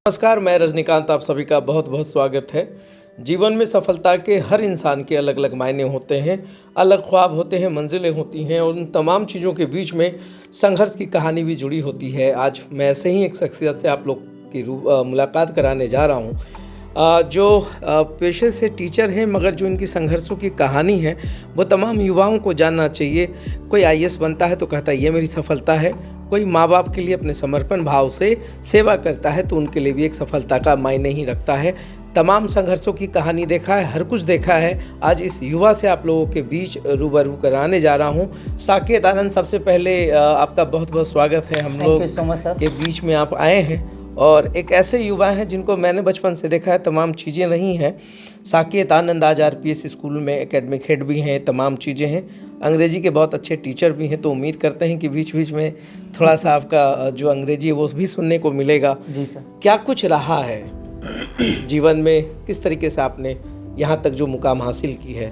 नमस्कार, मैं रजनीकांत, आप सभी का बहुत बहुत स्वागत है। जीवन में सफलता के हर इंसान के अलग अलग मायने होते हैं, अलग ख्वाब होते हैं, मंजिलें होती हैं और उन तमाम चीज़ों के बीच में संघर्ष की कहानी भी जुड़ी होती है। आज मैं ऐसे ही एक शख्सियत से आप लोग की मुलाकात कराने जा रहा हूँ, जो पेशे से टीचर हैं, मगर जो इनकी संघर्षों की कहानी है वो तमाम युवाओं को जानना चाहिए। कोई आईएएस बनता है तो कहता है ये मेरी सफलता है, कोई माँ बाप के लिए अपने समर्पण भाव से सेवा करता है तो उनके लिए भी एक सफलता का मायने ही रखता है। तमाम संघर्षों की कहानी देखा है, हर कुछ देखा है। आज इस युवा से आप लोगों के बीच रूबरू कराने जा रहा हूँ। साकेत आनंद, सबसे पहले आपका बहुत बहुत स्वागत है। हम लोग के बीच में आप आए हैं और एक ऐसे युवा हैं जिनको मैंने बचपन से देखा है, तमाम चीज़ें रही हैं। साकेत आनंद आज आरपीएस स्कूल में एकेडमिक हेड भी हैं, तमाम चीज़ें हैं, अंग्रेजी के बहुत अच्छे टीचर भी हैं। तो उम्मीद करते हैं कि बीच बीच में थोड़ा सा आपका जो अंग्रेजी है वो भी सुनने को मिलेगा। जी सर। क्या कुछ रहा है जीवन में, किस तरीके से आपने यहाँ तक जो मुकाम हासिल की है?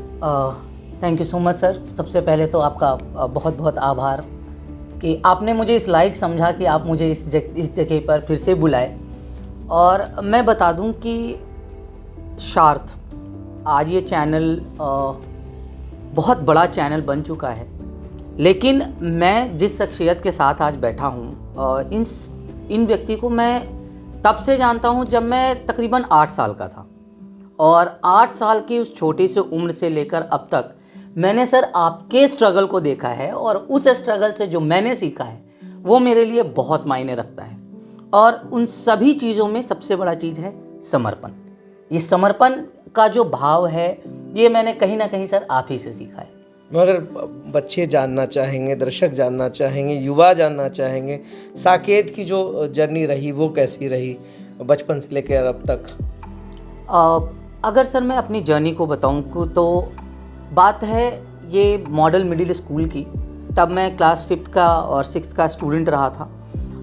Thank you so much sir. सबसे पहले तो आपका बहुत बहुत आभार कि आपने मुझे इस लायक समझा कि आप मुझे इस जगह पर फिर से बुलाए। और मैं बता दूं कि शार्थ आज ये चैनल बहुत बड़ा चैनल बन चुका है, लेकिन मैं जिस शख्सियत के साथ आज बैठा हूँ, इन व्यक्ति को मैं तब से जानता हूँ जब मैं तकरीबन 8 साल का था। और 8 साल की उस छोटी सी उम्र से लेकर अब तक मैंने सर आपके स्ट्रगल को देखा है, और उस स्ट्रगल से जो मैंने सीखा है वो मेरे लिए बहुत मायने रखता है। और उन सभी चीज़ों में सबसे बड़ा चीज़ है समर्पण। ये समर्पण का जो भाव है ये मैंने कहीं ना कहीं सर आप ही से सीखा है। मगर बच्चे जानना चाहेंगे, दर्शक जानना चाहेंगे, युवा जानना चाहेंगे, साकेत की जो जर्नी रही वो कैसी रही बचपन से लेकर अब तक? अगर सर मैं अपनी जर्नी को बताऊं तो बात है ये मॉडल मिडिल स्कूल की। तब मैं क्लास 5th का और 6th का स्टूडेंट रहा था,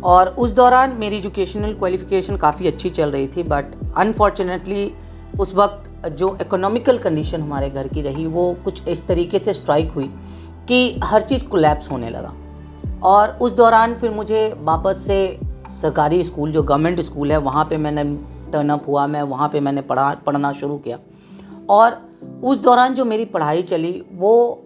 और उस दौरान मेरी एजुकेशनल क्वालिफ़िकेशन काफ़ी अच्छी चल रही थी। बट अनफॉर्चुनेटली उस वक्त जो इकोनॉमिकल कंडीशन हमारे घर की रही वो कुछ इस तरीके से स्ट्राइक हुई कि हर चीज़ कोलैप्स होने लगा। और उस दौरान फिर मुझे वापस से सरकारी स्कूल, जो गवर्नमेंट स्कूल है, वहाँ पे मैंने टर्न अप हुआ। मैं वहाँ पे मैंने पढ़ना शुरू किया। और उस दौरान जो मेरी पढ़ाई चली वो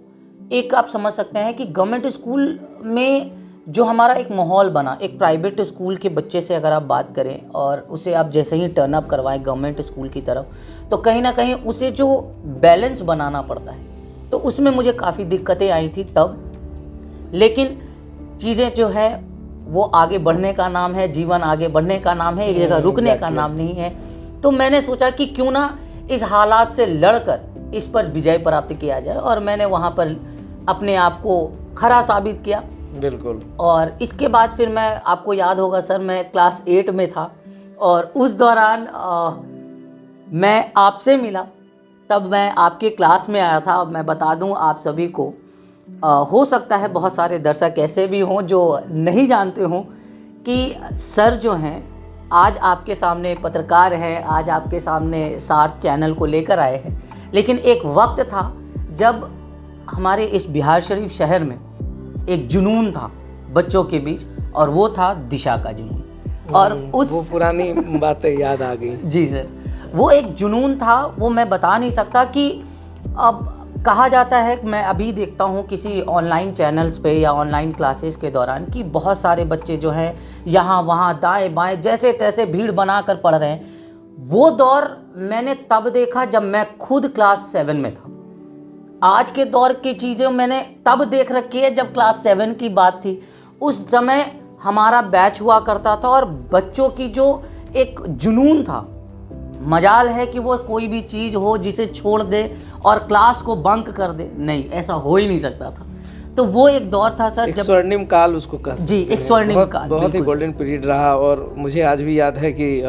एक, आप समझ सकते हैं कि गवर्नमेंट स्कूल में जो हमारा एक माहौल बना, एक प्राइवेट स्कूल के बच्चे से अगर आप बात करें और उसे आप जैसे ही टर्न अप करवाएं गवर्नमेंट स्कूल की तरफ, तो कहीं ना कहीं उसे जो बैलेंस बनाना पड़ता है, तो उसमें मुझे काफ़ी दिक्कतें आई थी तब। लेकिन चीज़ें जो है वो आगे बढ़ने का नाम है, जीवन आगे बढ़ने का नाम है, एक जगह रुकने का नाम नहीं है। तो मैंने सोचा कि क्यों ना इस हालात से लड़कर इस पर विजय प्राप्त किया जाए, और मैंने वहाँ पर अपने आप को खरा साबित किया। बिल्कुल। और इसके बाद फिर मैं, आपको याद होगा सर, मैं क्लास 8 में था और उस दौरान मैं आपसे मिला। तब मैं आपके क्लास में आया था। मैं बता दूं आप सभी को, हो सकता है बहुत सारे दर्शक ऐसे भी हों जो नहीं जानते हों कि सर जो हैं आज आपके सामने पत्रकार हैं, आज आपके सामने सार्थ चैनल को लेकर आए हैं। लेकिन एक वक्त था जब हमारे इस बिहार शरीफ शहर में एक जुनून था बच्चों के बीच, और वो था दिशा का जुनून। और वो पुरानी बातें याद आ गई। जी सर, वो एक जुनून था, वो मैं बता नहीं सकता। कि अब कहा जाता है, मैं अभी देखता हूँ किसी ऑनलाइन चैनल्स पे या ऑनलाइन क्लासेस के दौरान कि बहुत सारे बच्चे जो हैं यहाँ वहाँ दाएं बाएं जैसे तैसे भीड़ बना कर पढ़ रहे हैं। वो दौर मैंने तब देखा जब मैं खुद क्लास 7 में था। आज के दौर की चीज़ें मैंने तब देख रखी है जब क्लास 7 की बात थी। उस समय हमारा बैच हुआ करता था और बच्चों की जो एक जुनून था, मजाल है कि वो कोई भी चीज़ हो जिसे छोड़ दे और क्लास को बंक कर दे, नहीं, ऐसा हो ही नहीं सकता था। तो वो एक दौर था सर, जब स्वर्णिम काल उसको कह सकते हैं। जी, एक स्वर्णिम काल, बहुत ही गोल्डन पीरियड रहा। और मुझे आज भी याद है कि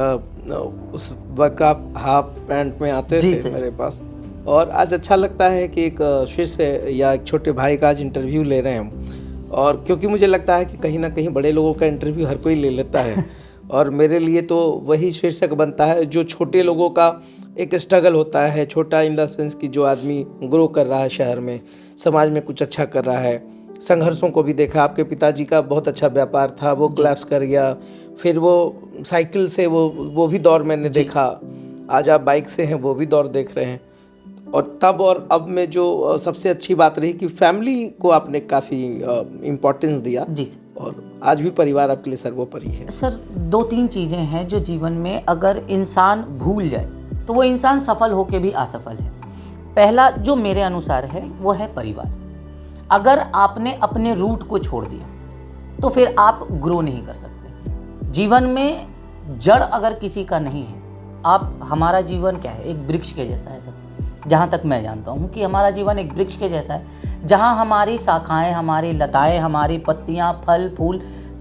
उस वक्त आप हाफ पैंट में आते थे मेरे पास, और आज अच्छा लगता है कि एक शिष्य या एक छोटे भाई का आज इंटरव्यू ले रहे हैं हम। और क्योंकि मुझे लगता है कि कहीं ना कहीं बड़े लोगों का इंटरव्यू हर कोई ले लेता है, और मेरे लिए तो वही शीर्षक बनता है जो छोटे लोगों का एक स्ट्रगल होता है। छोटा इन द सेंस कि जो आदमी ग्रो कर रहा है शहर में, समाज में कुछ अच्छा कर रहा है, संघर्षों को भी देखा। आपके पिताजी का बहुत अच्छा व्यापार था, वो कोलैप्स कर गया, फिर वो साइकिल से वो भी दौर मैंने देखा, आज आप बाइक से हैं वो भी दौर देख रहे हैं। और तब और अब में जो सबसे अच्छी बात रही कि फैमिली को आपने काफ़ी इम्पोर्टेंस दिया। जी सर। और आज भी परिवार आपके लिए सर्वोपरि है। सर 2-3 चीज़ें हैं जो जीवन में अगर इंसान भूल जाए तो वो इंसान सफल होके भी असफल है। पहला जो मेरे अनुसार है वो है परिवार। अगर आपने अपने रूट को छोड़ दिया तो फिर आप ग्रो नहीं कर सकते। जीवन में जड़ अगर किसी का नहीं है, आप हमारा जीवन क्या है, एक वृक्ष के जैसा है सर। जहाँ तक मैं जानता हूँ कि हमारा जीवन एक वृक्ष के जैसा है, जहाँ हमारी शाखाएं, हमारी लताएं, हमारी पत्तियाँ, फल फूल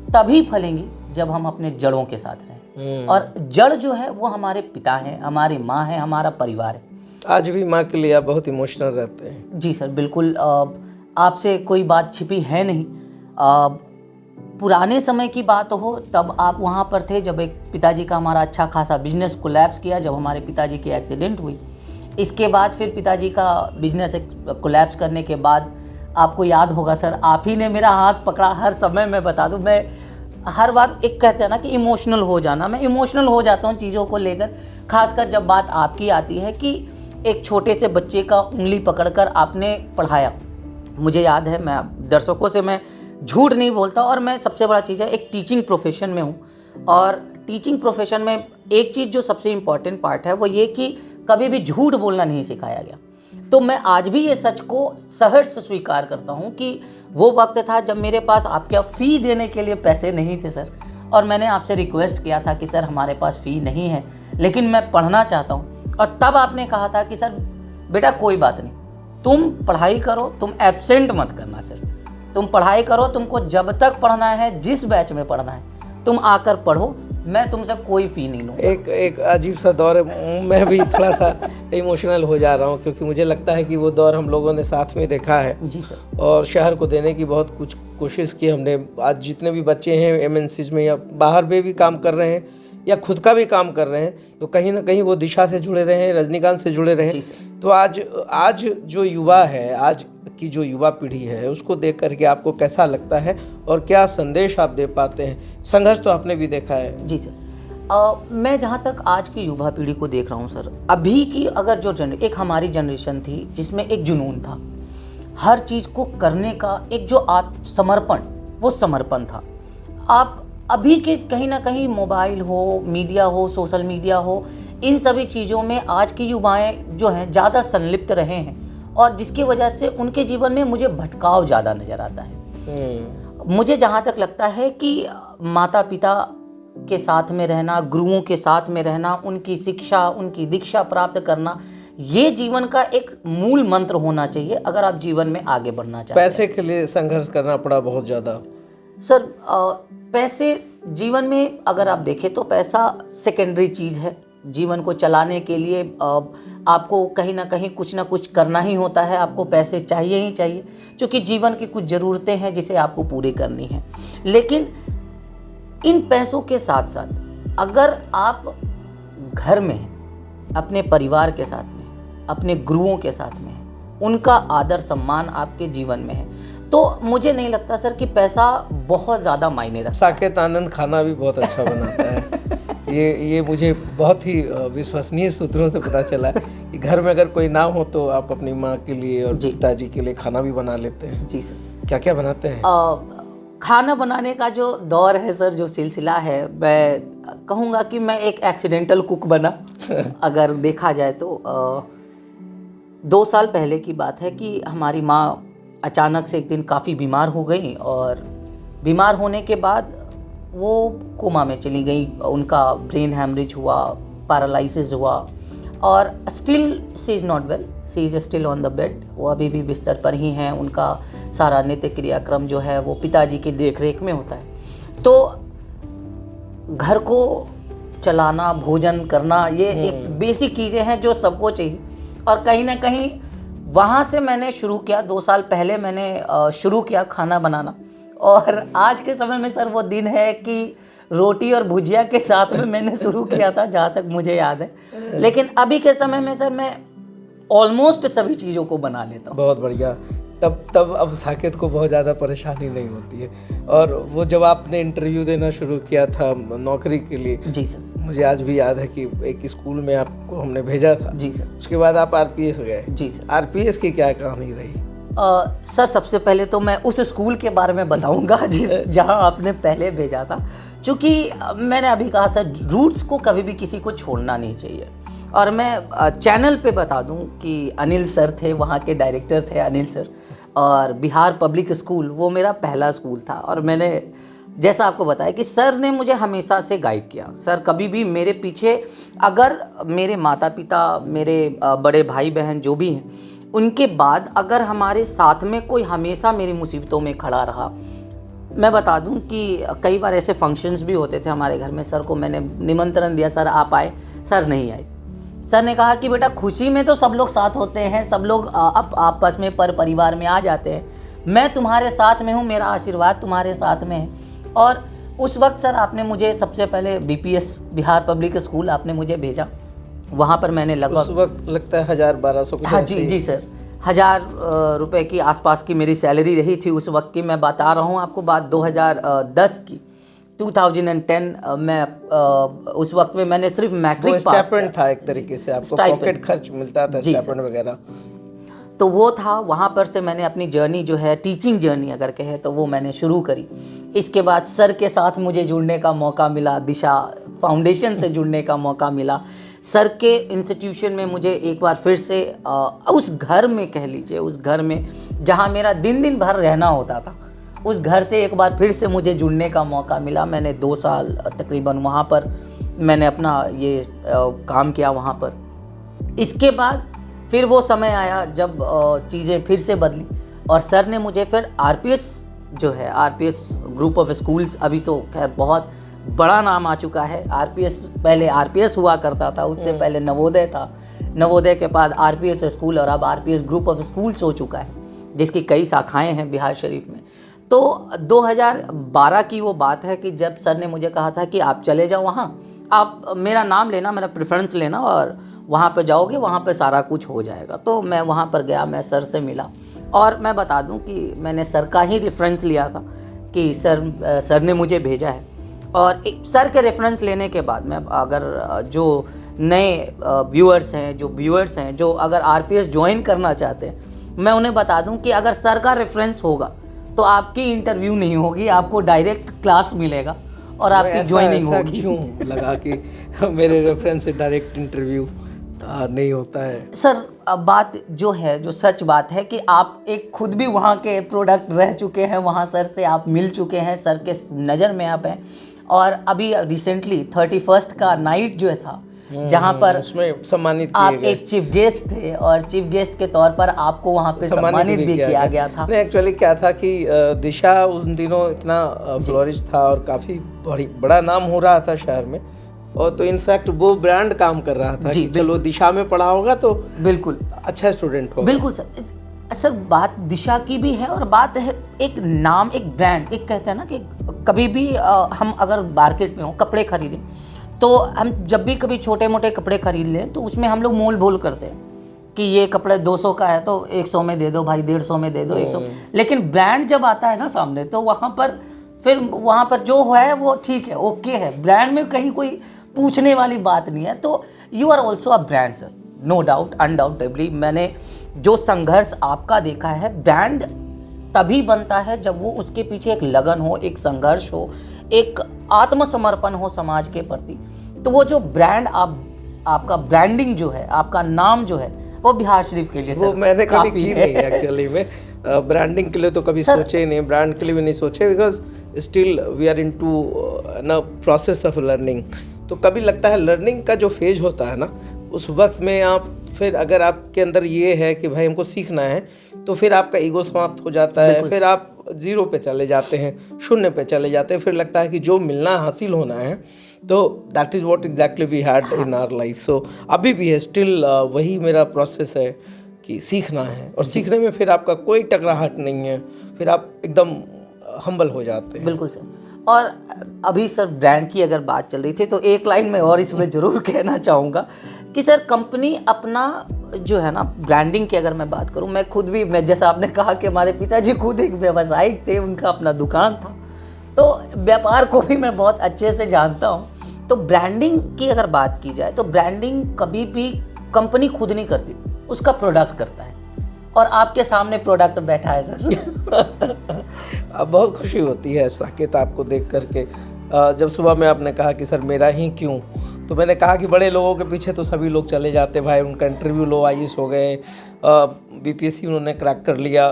तभी फलेंगी जब हम अपने जड़ों के साथ रहें। और जड़ जो है वो हमारे पिता हैं, हमारी माँ है, हमारा परिवार है। आज भी माँ के लिए आप बहुत इमोशनल रहते हैं। जी सर, बिल्कुल। आपसे कोई बात छिपी है नहीं। पुराने समय की बात हो तब आप वहाँ पर थे जब एक पिताजी का हमारा अच्छा खासा बिजनेस कोलैप्स किया, जब हमारे पिताजी की एक्सीडेंट हुई। इसके बाद फिर पिताजी का बिजनेस कोलैप्स करने के बाद आपको याद होगा सर, आप ही ने मेरा हाथ पकड़ा। हर समय मैं बता दूं, मैं हर बार एक कहते हैं ना कि इमोशनल हो जाना, मैं इमोशनल हो जाता हूं चीज़ों को लेकर, खासकर जब बात आपकी आती है कि एक छोटे से बच्चे का उंगली पकड़कर आपने पढ़ाया। मुझे याद है, मैं दर्शकों से मैं झूठ नहीं बोलता, और मैं सबसे बड़ा चीज़ है एक टीचिंग प्रोफेशन में हूँ। और टीचिंग प्रोफेशन में एक चीज़ जो सबसे इम्पॉर्टेंट पार्ट है वो ये कि कभी भी झूठ बोलना नहीं सिखाया गया। तो मैं आज भी ये सच को सहर्ष स्वीकार करता हूँ कि वो वक्त था जब मेरे पास आपके फ़ी देने के लिए पैसे नहीं थे सर, और मैंने आपसे रिक्वेस्ट किया था कि सर हमारे पास फ़ी नहीं है लेकिन मैं पढ़ना चाहता हूँ। और तब आपने कहा था कि सर बेटा कोई बात नहीं, तुम पढ़ाई करो, तुम एब्सेंट मत करना सर, तुम पढ़ाई करो, तुमको जब तक पढ़ना है, जिस बैच में पढ़ना है तुम आकर पढ़ो, मैं तुमसे कोई फ़ी नहीं लूँगा। एक अजीब सा दौर है, मैं भी थोड़ा सा इमोशनल हो जा रहा हूँ क्योंकि मुझे लगता है कि वो दौर हम लोगों ने साथ में देखा है। जी सर। और शहर को देने की बहुत कुछ कोशिश की हमने। आज जितने भी बच्चे हैं एमएनसीज में या बाहर में भी काम कर रहे हैं या खुद का भी काम कर रहे हैं, तो कहीं ना कहीं वो दिशा से जुड़े रहे हैं, रजनीकांत से जुड़े रहे हैं। तो आज जो युवा है, आज की जो युवा पीढ़ी है, उसको देख करके आपको कैसा लगता है और क्या संदेश आप दे पाते हैं? संघर्ष तो आपने भी देखा है। जी सर। मैं जहाँ तक आज की युवा पीढ़ी को देख रहा हूँ सर, अभी की अगर जो एक हमारी जनरेशन थी जिसमें एक जुनून था, हर चीज़ को करने का एक जो समर्पण, वो समर्पण था। आप अभी के कहीं ना कहीं मोबाइल हो, मीडिया हो, सोशल मीडिया हो, इन सभी चीज़ों में आज की युवाएं जो हैं ज़्यादा संलिप्त रहे हैं, और जिसकी वजह से उनके जीवन में मुझे भटकाव ज़्यादा नज़र आता है। मुझे जहाँ तक लगता है कि माता पिता के साथ में रहना, गुरुओं के साथ में रहना, उनकी शिक्षा, उनकी दीक्षा प्राप्त करना, ये जीवन का एक मूल मंत्र होना चाहिए अगर आप जीवन में आगे बढ़ना चाहते हैं। पैसे के लिए संघर्ष करना पड़ा बहुत ज़्यादा सर। पैसे जीवन में अगर आप देखें तो पैसा सेकेंडरी चीज़ है। जीवन को चलाने के लिए आपको कहीं ना कहीं कुछ ना कुछ करना ही होता है, आपको पैसे चाहिए ही चाहिए, क्योंकि जीवन की कुछ ज़रूरतें हैं जिसे आपको पूरी करनी है। लेकिन इन पैसों के साथ साथ अगर आप घर में हैं, अपने परिवार के साथ में, अपने गुरुओं के साथ में हैं, उनका आदर सम्मान आपके जीवन में है, तो मुझे नहीं लगता सर कि पैसा बहुत ज़्यादा मायने रखता है। साकेत आनंद खाना भी बहुत अच्छा बनाता है। ये मुझे बहुत ही विश्वसनीय सूत्रों से पता चला कि घर में अगर कोई ना हो तो आप अपनी माँ के लिए और पिताजी के लिए खाना भी बना लेते हैं। जी सर। क्या क्या बनाते हैं? खाना बनाने का जो दौर है सर, जो सिलसिला है, मैं कहूँगा कि मैं एक एक्सीडेंटल कुक बना। अगर देखा जाए तो 2 साल पहले की बात है कि हमारी माँ अचानक से एक दिन काफ़ी बीमार हो गई, और बीमार होने के बाद वो कोमा में चली गई। उनका ब्रेन हैमरेज हुआ, पैरालिसिस हुआ, और still she is not well, she is still on the bed. वो अभी भी बिस्तर पर ही हैं। उनका सारा नित्य क्रियाक्रम जो है वो पिताजी की देखरेख में होता है। तो घर को चलाना, भोजन करना, ये एक बेसिक चीज़ें हैं जो सबको चाहिए। और कहीं ना कहीं वहाँ से मैंने शुरू किया, 2 साल पहले मैंने शुरू किया खाना बनाना। और आज के समय में सर वो दिन है कि रोटी और भुजिया के साथ में मैंने शुरू किया था, जहाँ तक मुझे याद है। लेकिन अभी के समय में सर मैं ऑलमोस्ट सभी चीज़ों को बना लेता हूँ। बहुत बढ़िया। तब अब साकेत को बहुत ज़्यादा परेशानी नहीं होती है। और वो जब आपने इंटरव्यू देना शुरू किया था नौकरी के लिए, जी सर। मुझे आज भी याद है कि एक स्कूल में आपको हमने भेजा था। जी सर। उसके बाद आप आरपीएस गए। जी सर। आरपीएस की क्या कहानी रही? सर सबसे पहले तो मैं उस स्कूल के बारे में बताऊंगा जहां आपने पहले भेजा था, क्योंकि मैंने अभी कहा सर, रूट्स को कभी भी किसी को छोड़ना नहीं चाहिए। और मैं चैनल पे बता दूं कि अनिल सर थे, वहाँ के डायरेक्टर थे अनिल सर, और बिहार पब्लिक स्कूल वो मेरा पहला स्कूल था। और मैंने जैसा आपको बताया कि सर ने मुझे हमेशा से गाइड किया। सर कभी भी मेरे पीछे, अगर मेरे माता पिता, मेरे बड़े भाई बहन जो भी हैं, उनके बाद अगर हमारे साथ में कोई हमेशा मेरी मुसीबतों में खड़ा रहा। मैं बता दूं कि कई बार ऐसे फंक्शंस भी होते थे हमारे घर में, सर को मैंने निमंत्रण दिया, सर आप आए, सर नहीं आए। सर ने कहा कि बेटा खुशी में तो सब लोग साथ होते हैं, सब लोग आपस में परिवार में आ जाते हैं, मैं तुम्हारे साथ में हूँ, मेरा आशीर्वाद तुम्हारे साथ में है। और उस वक्त सर आपने मुझे सबसे पहले बीपीएस बिहार पब्लिक स्कूल आपने मुझे भेजा। वहाँ पर मैंने लगभग उस वक्त लगता है 1000-1200 कुछ। हाँ जी सर, 1000 रुपए की आसपास की मेरी सैलरी रही थी उस वक्त की। मैं बता रहा हूँ आपको बात 2010 की, 2010 मैं उस वक्त में मैंने सिर्फ मैट्रिक पास स्टाइपेंड था एक तरीके से, आपको पॉकेट खर्च मिलता था, स्टाइपेंड वगैरह। तो वो था, वहाँ पर से मैंने अपनी जर्नी जो है, टीचिंग जर्नी अगर कहे तो वो मैंने शुरू करी। इसके बाद सर के साथ मुझे जुड़ने का मौका मिला, दिशा फाउंडेशन से जुड़ने का मौका मिला। सर के इंस्टीट्यूशन में मुझे एक बार फिर से उस घर में कह लीजिए, उस घर में जहाँ मेरा दिन भर रहना होता था, उस घर से एक बार फिर से मुझे जुड़ने का मौका मिला। मैंने 2 साल तकरीबन वहाँ पर मैंने अपना ये काम किया वहाँ पर। इसके बाद फिर वो समय आया जब चीज़ें फिर से बदली, और सर ने मुझे फिर आरपीएस जो है, आरपीएस ग्रुप ऑफ स्कूल्स, अभी तो खैर बहुत बड़ा नाम आ चुका है। आरपीएस पहले आरपीएस हुआ करता था, उससे पहले नवोदय था, नवोदय के बाद आरपीएस स्कूल, और अब आरपीएस ग्रुप ऑफ स्कूल्स हो चुका है, जिसकी कई शाखाएं हैं बिहार शरीफ में। तो 2012 की वो बात है कि जब सर ने मुझे कहा था कि आप चले जाओ वहाँ, आप मेरा नाम लेना, मेरा प्रेफरेंस लेना, और वहाँ पे जाओगे, वहाँ पे सारा कुछ हो जाएगा। तो मैं वहाँ पर गया, मैं सर से मिला, और मैं बता दूं कि मैंने सर का ही रेफरेंस लिया था कि सर ने मुझे भेजा है। और सर के रेफरेंस लेने के बाद मैं, अगर जो नए व्यूअर्स हैं जो अगर आरपीएस ज्वाइन करना चाहते हैं, मैं उन्हें बता दूं कि अगर सर का रेफरेंस होगा तो आपकी इंटरव्यू नहीं होगी, आपको डायरेक्ट क्लास मिलेगा और आपकी ज्वाइनिंग होगी। क्यों लगा कि मेरे रेफरेंस से डायरेक्ट इंटरव्यू नहीं होता है? सर बात जो है, जो सच बात है कि आप एक खुद भी वहाँ के प्रोडक्ट रह चुके हैं, वहाँ सर से आप मिल चुके हैं, सर के नज़र में आप हैं। और अभी रिसेंटली 31st का नाइट जो था, जहाँ पर उसमें सम्मानित आप एक चीफ गेस्ट थे, और चीफ गेस्ट के तौर पर आपको वहाँ पे सम्मानित भी किया गया था। नहीं, एक्चुअली क्या था कि दिशा उन दिनों इतना फ्लोरिश था और काफ़ी बड़ा नाम हो रहा था शहर में, और तो इनफैक्ट वो ब्रांड काम कर रहा था कि चलो दिशा में पढ़ा होगा तो बिल्कुल अच्छा स्टूडेंट होगा। बिल्कुल सर, बात दिशा की भी है, और बात है एक नाम, एक ब्रांड, एक कहते हैं ना कि कभी भी हम अगर मार्केट में हो कपड़े खरीदें, तो हम जब भी कभी छोटे मोटे कपड़े खरीद लें तो उसमें हम लोग मोल भोल करते हैं कि ये कपड़े 200 का है तो 100 में दे दो भाई, 150 में दे दो, 100। लेकिन ब्रांड जब आता है ना सामने, तो वहाँ पर जो है वो ठीक है, ओके है, ब्रांड में कहीं कोई पूछने वाली बात नहीं है। तो you are also a brand sir, no doubt, undoubtably. मैंने जो संघर्ष आपका देखा है, ब्रांड तभी बनता है जब वो उसके पीछे एक लगन हो, एक संघर्ष हो, एक आत्मसमर्पण हो समाज के प्रति। तो वो जो ब्रांड आपका ब्रांडिंग जो है, आपका नाम जो है, वो बिहार शरीफ के लिए वो मैंने कभी की नहीं एक्चुअली में। ब्रांडिंग के लिए तो कभी सोचे ही नहीं, ब्रांड के लिए भी नहीं सोचे, because still we are into ना प्रोसेस ऑफ लर्निंग। तो कभी लगता है लर्निंग का जो फेज होता है ना, उस वक्त में आप फिर अगर आपके अंदर ये है कि भाई हमको सीखना है, तो फिर आपका ईगो समाप्त हो जाता है, फिर आप 0 पे चले जाते हैं, 0 पे चले जाते हैं। फिर लगता है कि जो मिलना हासिल होना है, तो that is what exactly we had in our life. So अभी भी है स्टिल वही मेरा प्रोसेस है कि सीखना है, और सीखने में फिर आपका कोई टकराहट नहीं है, फिर आप एकदम हम्बल हो जाते हैं। बिल्कुल सर। और अभी सर ब्रांड की अगर बात चल रही थी तो एक लाइन में और इसमें ज़रूर कहना चाहूँगा कि सर कंपनी अपना जो है ना ब्रांडिंग की अगर मैं बात करूँ, मैं खुद भी, मैं जैसा आपने कहा कि हमारे पिताजी खुद एक व्यवसायिक थे, उनका अपना दुकान था, तो व्यापार को भी मैं बहुत अच्छे से जानता हूँ। तो ब्रांडिंग की अगर बात की जाए तो ब्रांडिंग कभी भी कंपनी खुद नहीं करती, उसका प्रोडक्ट करता है, और आपके सामने प्रोडक्ट बैठा है सर। अब बहुत खुशी होती है साकेत आपको देख करके। जब सुबह में आपने कहा कि सर मेरा ही क्यों, तो मैंने कहा कि बड़े लोगों के पीछे तो सभी लोग चले जाते भाई, उनका इंटरव्यू लो, आईएएस हो गए, बीपीएससी उन्होंने क्रैक कर लिया,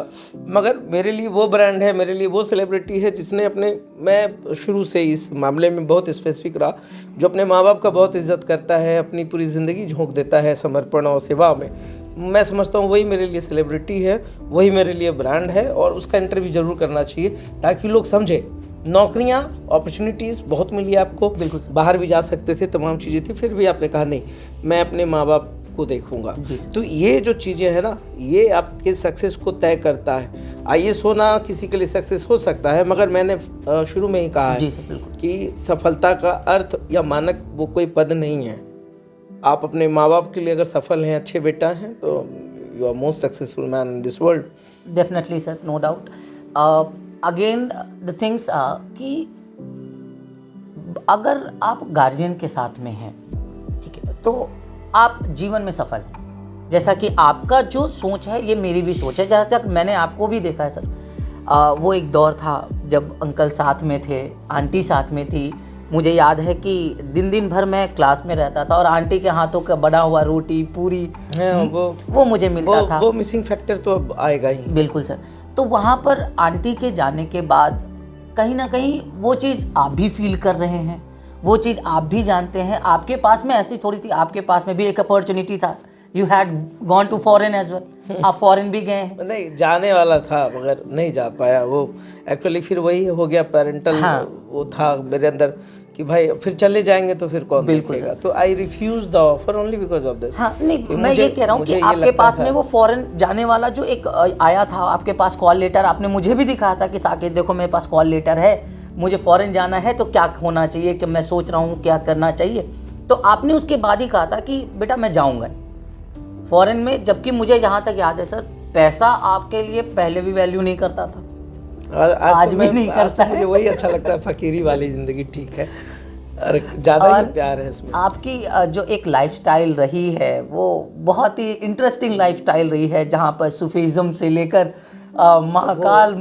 मगर मेरे लिए वो ब्रांड है, मेरे लिए वो सेलिब्रिटी है जिसने अपने, मैं शुरू से इस मामले में बहुत स्पेसिफिक रहा, जो अपने माँ बाप का बहुत इज्जत करता है, अपनी पूरी ज़िंदगी झोंक देता है समर्पण और सेवा में। मैं समझता हूँ वही मेरे लिए सेलिब्रिटी है, वही मेरे लिए ब्रांड है, और उसका इंटरव्यू ज़रूर करना चाहिए ताकि लोग समझे। नौकरियाँ, अपॉर्चुनिटीज़ बहुत मिली आपको, बिल्कुल, बाहर भी जा सकते थे, तमाम चीज़ें थी, फिर भी आपने कहा नहीं, मैं अपने माँ बाप को देखूंगा। तो ये जो चीज़ें हैं ना, ये आपके सक्सेस को तय करता है। आईएएस होना किसी के लिए सक्सेस हो सकता है, मगर मैंने शुरू में ही कहा है कि सफलता का अर्थ या मानक वो कोई पद नहीं है। आप अपने माँ बाप के लिए अगर सफल हैं, अच्छे बेटा हैं, तो you are most successful man in this world. Definitely sir, no doubt. Again the things कि अगर आप गार्जियन के साथ में हैं, ठीक है, तो आप जीवन में सफल हैं। जैसा कि आपका जो सोच है, ये मेरी भी सोच है। जहाँ तक मैंने आपको भी देखा है सर, वो एक दौर था जब अंकल साथ में थे, आंटी साथ में थी। मुझे याद है कि दिन दिन भर मैं क्लास में रहता था और आंटी के हाथों का बना हुआ रोटी पूरी वो मुझे मिलता था। वो मिसिंग फैक्टर तो अब आएगा ही। बिल्कुल सर। तो वहाँ पर आंटी के जाने के बाद कहीं ना कहीं वो चीज़ आप भी फील कर रहे हैं, वो चीज़ आप भी जानते हैं। आपके पास में ऐसी थोड़ी सी, आपके पास में भी एक अपॉर्चुनिटी था, you had gone to foreign as well, आप फॉरेन भी गए हैं। नहीं, जाने वाला था मगर नहीं जा पाया। वो एक्चुअली फिर वही हो गया, पेरेंटल वो था मेरे अंदर कि भाई फिर चले जाएंगे तो फिर कौन देखेगा। तो I refuse the offer only because of this. हाँ, नहीं, मैं ये कह रहा हूँ कि आपके पास में वो फॉरेन जाने वाला जो एक आया था, आपके पास कॉल लेटर, आपने मुझे भी दिखाया था कि साकेत देखो मेरे पास कॉल लेटर है, मुझे फॉरेन जाना है, तो क्या होना चाहिए, कि मैं सोच रहा हूँ क्या करना चाहिए। तो आपने उसके बाद ही कहा था कि बेटा मैं जाऊँगा फॉरेन में, जबकि मुझे यहाँ तक याद है सर, पैसा आपके लिए पहले भी वैल्यू नहीं करता था, आज भी नहीं करता है। मुझे वही अच्छा लगता है, फकीरी वाली जिंदगी ठीक है, और ज़्यादा ही प्यार है इसमें। आपकी जो एक लाइफस्टाइल रही है, वो बहुत ही इंटरेस्टिंग लाइफस्टाइल रही है, जहाँ पर सूफीज़म से लेकर महाकाल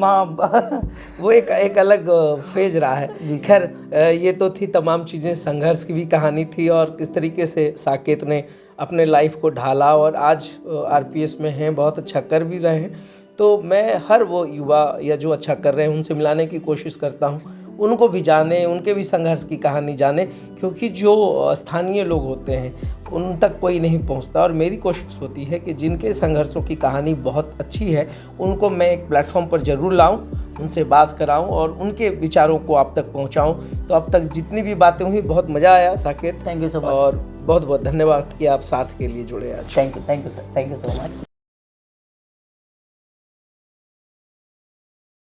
वो एक अलग फेज रहा है। खैर, ये तो थी तमाम चीज़ें, संघर्ष की भी कहानी थी, और किस तरीके से साकेत ने अपने लाइफ को ढाला और आज आरपीएस में हैं, बहुत अच्छा कर भी रहे हैं। तो मैं हर वो युवा या जो अच्छा कर रहे हैं उनसे मिलाने की कोशिश करता हूँ, उनको भी जाने, उनके भी संघर्ष की कहानी जाने, क्योंकि जो स्थानीय लोग होते हैं उन तक कोई नहीं पहुंचता। और मेरी कोशिश होती है कि जिनके संघर्षों की कहानी बहुत अच्छी है उनको मैं एक प्लेटफॉर्म पर ज़रूर लाऊं, उनसे बात कराऊं और उनके विचारों को आप तक पहुंचाऊं। तो अब तक जितनी भी बातें हुई, बहुत मज़ा आया Saket. Thank you so much, और बहुत बहुत धन्यवाद कि आप साथ के लिए जुड़े आज। Thank you sir, thank you so much.